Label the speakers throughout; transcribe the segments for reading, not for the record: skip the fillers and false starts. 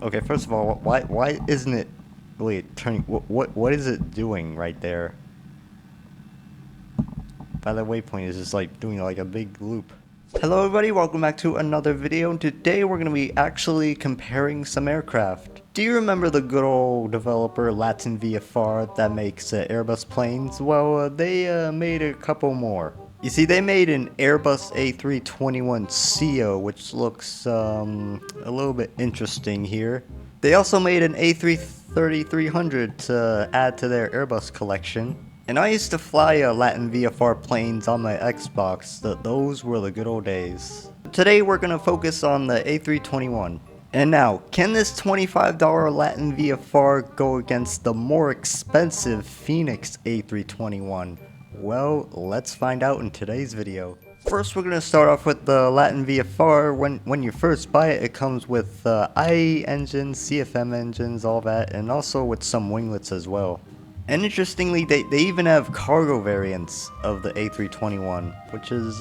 Speaker 1: Okay, first of all, why isn't it really turning? What is it doing right there? By the waypoint is just like doing like a big loop. Hello everybody, welcome back to another video, and today we're going to be actually comparing some aircraft. Do you remember the good old developer LatinVFR that makes Airbus planes? Well, they made a couple more. You see, they made an Airbus A321 CEO, which looks a little bit interesting here. They also made an A330-300 to add to their Airbus collection. And I used to fly Latin VFR planes on my Xbox. Those were the good old days. Today we're going to focus on the A321. And now, can this $25 Latin VFR go against the more expensive Fenix A321? Well, let's find out in today's video. First, we're going to start off with the Latin VFR. When you first buy it, it comes with IE engines, CFM engines, all that, and also with some winglets as well. And interestingly, they even have cargo variants of the A321, which is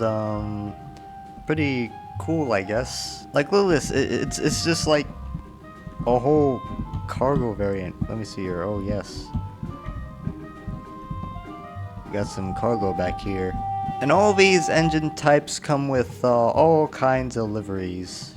Speaker 1: pretty cool, I guess. Like, look at this, it's just like a whole cargo variant. Let me see here. Oh yes, we got some cargo back here. And all these engine types come with all kinds of liveries.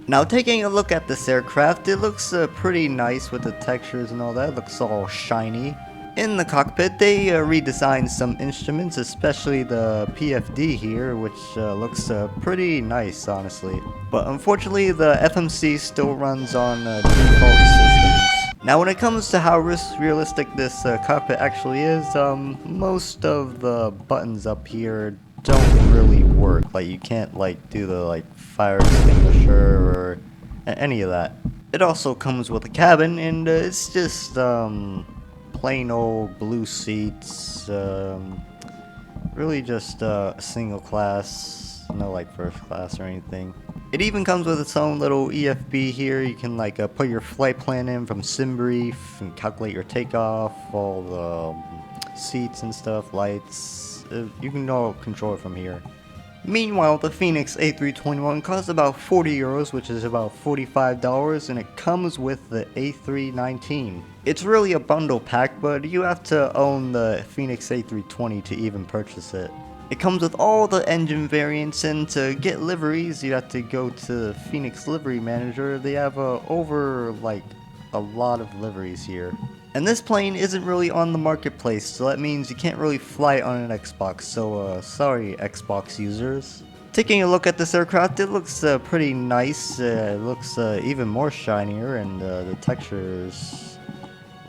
Speaker 1: Now, taking a look at this aircraft, it looks pretty nice with the textures and all that. It looks all shiny. In the cockpit, they redesigned some instruments, especially the PFD here, which looks pretty nice, honestly. But unfortunately, the FMC still runs on default systems. Now, when it comes to how realistic this cockpit actually is, most of the buttons up here don't really work. Like, you can't like do the like fire extinguisher or any of that. It also comes with a cabin, and it's just plain old blue seats, really just a single class, no like first class or anything. It even comes with its own little EFB here. You can like put your flight plan in from SimBrief and calculate your takeoff, all the seats and stuff, lights. You can all control it from here. Meanwhile, the Fenix A321 costs about 40 euros, which is about $45, and it comes with the A319. It's really a bundle pack, but you have to own the Fenix A320 to even purchase it. It comes with all the engine variants, and to get liveries, you have to go to the Fenix Livery Manager. They have over like a lot of liveries here. And this plane isn't really on the marketplace, so that means you can't really fly it on an Xbox, so sorry Xbox users. Taking a look at this aircraft, it looks pretty nice. It looks even more shinier, and the textures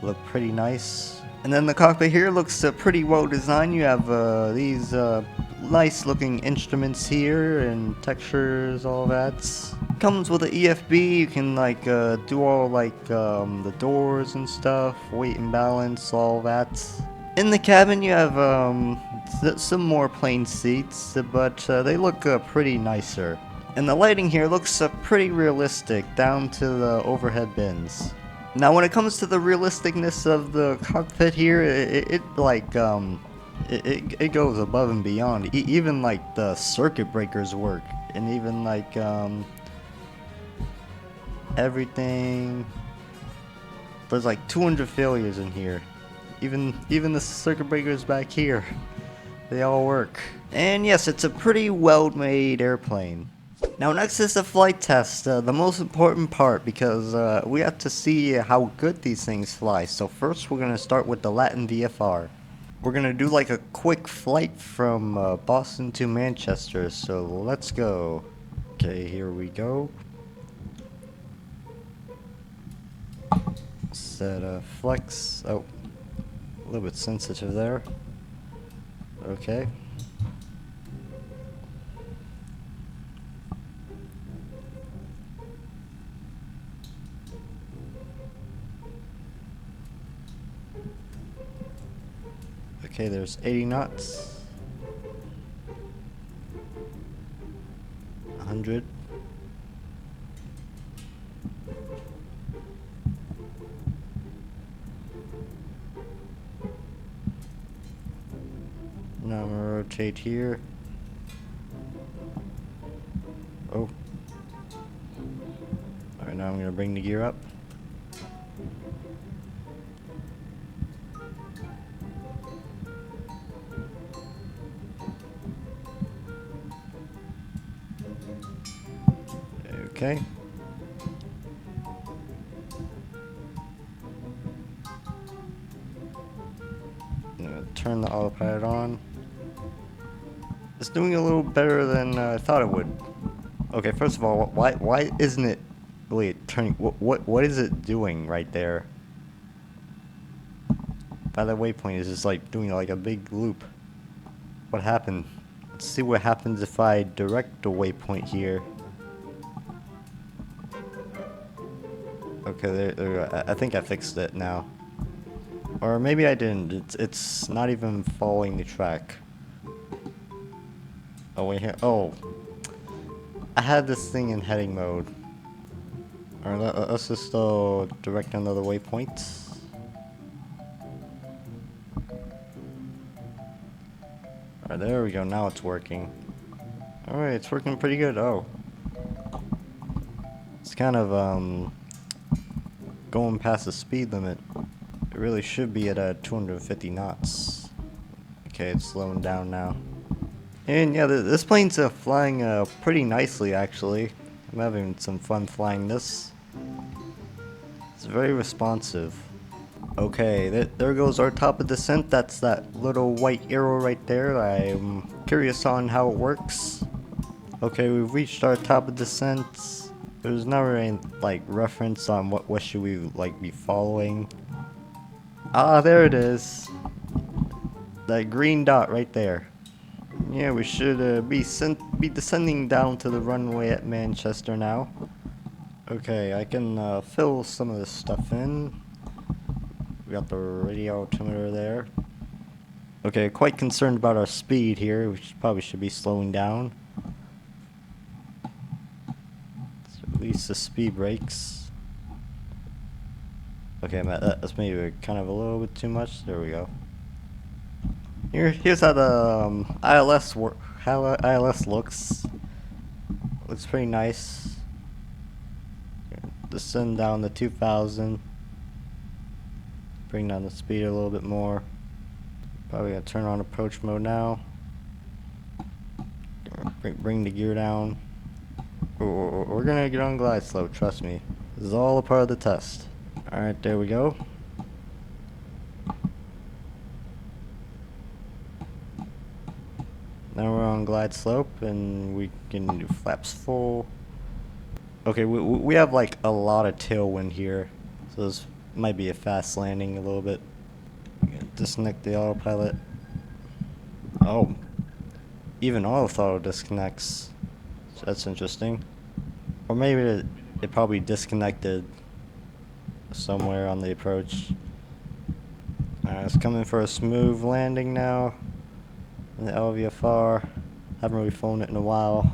Speaker 1: look pretty nice. And then the cockpit here looks pretty well designed. You have these nice looking instruments here and textures, all that. Comes with an EFB. You can like do all like the doors and stuff, weight and balance, all that. In the cabin you have some more plain seats, but they look pretty nicer. And the lighting here looks pretty realistic, down to the overhead bins. Now, when it comes to the realisticness of the cockpit here, it goes above and beyond. Even like the circuit breakers work, and even like everything. There's like 200 failures in here. Even the circuit breakers back here, they all work. And yes, it's a pretty well-made airplane. Now next is the flight test, the most important part, because we have to see how good these things fly. So first we're going to start with the Latin VFR. We're going to do like a quick flight from Boston to Manchester, so let's go. Okay, here we go. Set flex. Oh, a little bit sensitive there. Okay. Okay, there's 80 knots. 100. Now I'm gonna rotate here. Oh. Alright, now I'm gonna bring the gear up. Okay. I'm gonna turn the autopilot on. It's doing a little better than I thought it would. Okay, first of all, why isn't it really turning? What is it doing right there? By the waypoint is just like doing like a big loop. What happened? Let's see what happens if I direct the waypoint here. Okay, I think I fixed it now. Or maybe I didn't. It's not even following the track. Oh wait here. Oh, I had this thing in heading mode. Alright, let's just direct another waypoint. Alright, there we go. Now it's working. Alright, it's working pretty good. Oh, it's kind of going past the speed limit. It really should be at 250 knots. Okay, it's slowing down now. And yeah, this plane's flying pretty nicely actually. I'm having some fun flying this. It's very responsive. Okay, there goes our top of descent. That's that little white arrow right there. I'm curious on how it works. Okay, we've reached our top of descent. There's never any like reference on what should we like be following. Ah, there it is. That green dot right there. Yeah, we should be descending down to the runway at Manchester now. Okay, I can fill some of this stuff in. We got the radio altimeter there. Okay, quite concerned about our speed here. We probably should be slowing down. Let's release the speed brakes. Okay, that's maybe kind of a little bit too much. There we go. Here's how the ILS looks. Looks pretty nice. Descend down to 2,000. Bring down the speed a little bit more. Probably gonna turn on approach mode now. Bring the gear down. We're gonna get on glide slope, trust me. This is all a part of the test. Alright, there we go. Now we're on glide slope and we can do flaps full. Okay, we have like a lot of tailwind here, so this might be a fast landing a little bit. Disconnect the autopilot. Oh, even auto disconnects. So that's interesting. Or maybe it probably disconnected somewhere on the approach. Alright, it's coming for a smooth landing now. In the LVFR. Haven't really flown it in a while.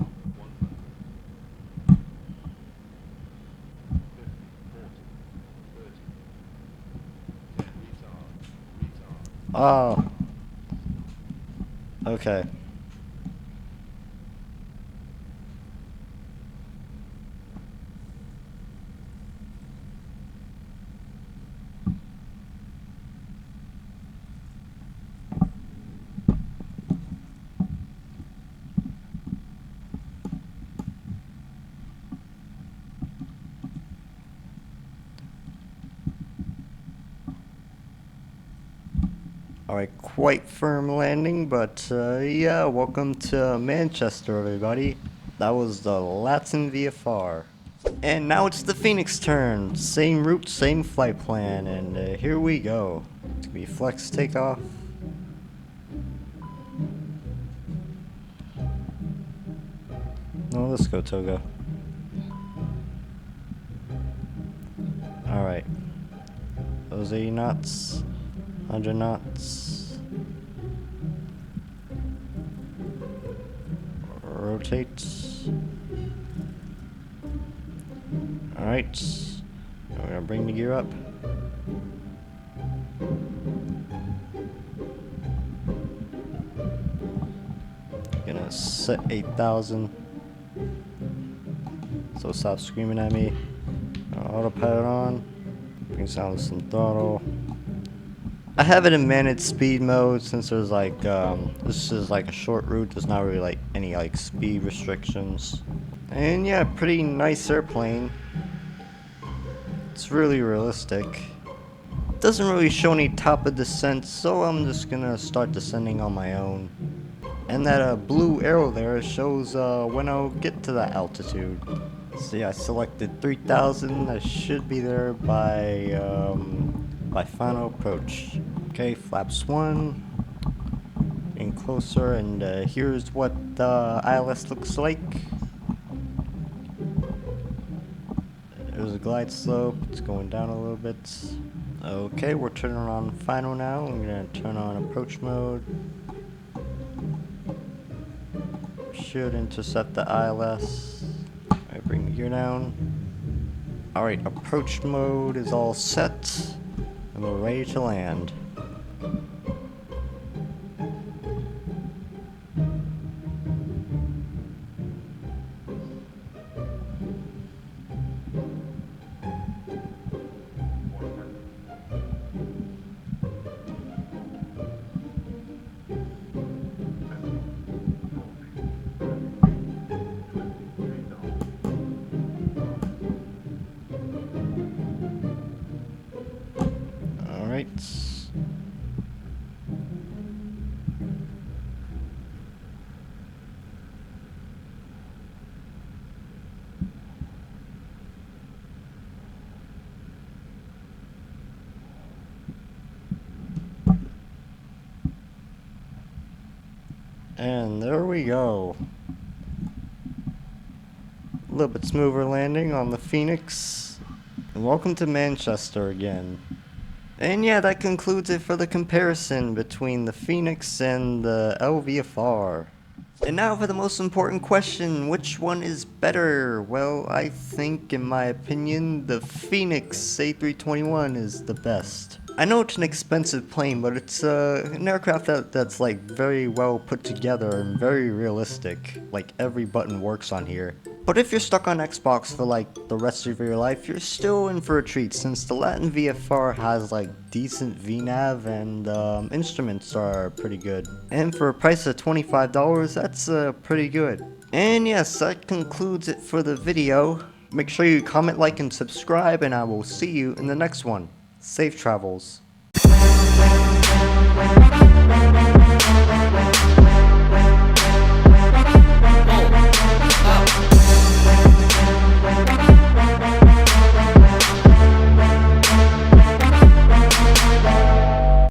Speaker 1: Oh. Okay. Alright, quite firm landing, but yeah, welcome to Manchester, everybody. That was the LatinVFR. And now it's the Fenix turn. Same route, same flight plan, and here we go. It's gonna be flex takeoff. No, let's go Togo. Alright. Those 80 knots. 100 knots. Rotate. Alright. We're gonna bring the gear up. Gonna set 8,000. So stop screaming at me. Autopilot on. Brings down some throttle. I have it in managed speed mode since there's like this is like a short route. There's not really like any like speed restrictions. And yeah, pretty nice airplane. It's really realistic. Doesn't really show any top of descent, so I'm just gonna start descending on my own. And that blue arrow there shows when I'll get to that altitude. So yeah, I selected 3000. I should be there by final approach. Okay, flaps 1. Getting closer, and here's what the ILS looks like. There's a glide slope. It's going down a little bit. Okay, we're turning on final now. I'm gonna turn on approach mode. Should intercept the ILS. I bring the gear down. Alright, approach mode is all set. And we're ready to land. Alright. And there we go. A little bit smoother landing on the Fenix. And welcome to Manchester again. And yeah, that concludes it for the comparison between the Fenix and the LVFR. And now for the most important question, which one is better? Well, I think, in my opinion, the Fenix A321 is the best. I know it's an expensive plane, but it's an aircraft that's like very well put together and very realistic. Like every button works on here. But if you're stuck on Xbox for like the rest of your life, you're still in for a treat since the LatinVFR has like decent VNAV and instruments are pretty good. And for a price of $25, that's pretty good. And yes, that concludes it for the video. Make sure you comment, like, and subscribe, and I will see you in the next one. Safe travels.
Speaker 2: Oh.